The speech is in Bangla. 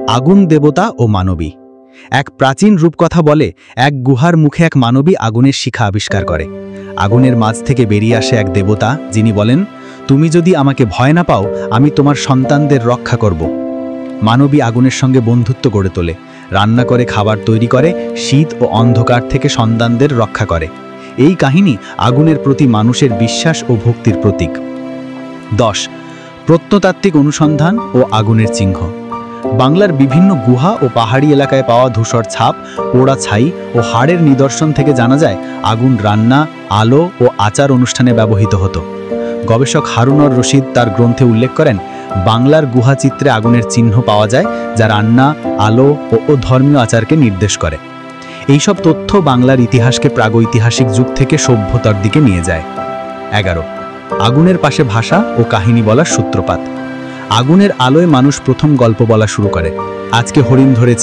আগুন দেবতা ও মানবী। এক প্রাচীন রূপকথা বলে, এক গুহার মুখে এক মানবী আগুনের শিখা আবিষ্কার করে। আগুনের মাঝ থেকে বেরিয়ে আসে এক দেবতা, যিনি বলেন, তুমি যদি আমাকে ভয় না পাও, আমি তোমার সন্তানদের রক্ষা করব। মানবী আগুনের সঙ্গে বন্ধুত্ব গড়ে তোলে, রান্না করে, খাবার তৈরি করে, শীত ও অন্ধকার থেকে সন্তানদের রক্ষা করে। এই কাহিনী আগুনের প্রতি মানুষের বিশ্বাস ও ভক্তির প্রতীক। 10. প্রত্নতাত্ত্বিক অনুসন্ধান ও আগুনের চিহ্ন। বাংলার বিভিন্ন গুহা ও পাহাড়ি এলাকায় পাওয়া ধূসর ছাপ, পোড়া ছাই ও হাড়ের নিদর্শন থেকে জানা যায় আগুন রান্না, আলো ও আচার অনুষ্ঠানে ব্যবহৃত হতো। গবেষক হারুন-অর রশিদ তার গ্রন্থে উল্লেখ করেন, বাংলার গুহাচিত্রে আগুনের চিহ্ন পাওয়া যায়, যা রান্না, আলো ও ধর্মীয় আচারকে নির্দেশ করে। এইসব তথ্য বাংলার ইতিহাসকে প্রাগৈতিহাসিক যুগ থেকে সভ্যতার দিকে নিয়ে যায়। 11. আগুনের পাশে ভাষা ও কাহিনী বলার সূত্রপাত। আগুনের আলোয় মানুষ প্রথম গল্প বলা শুরু করে। আজকে হরিণ ধরেছি,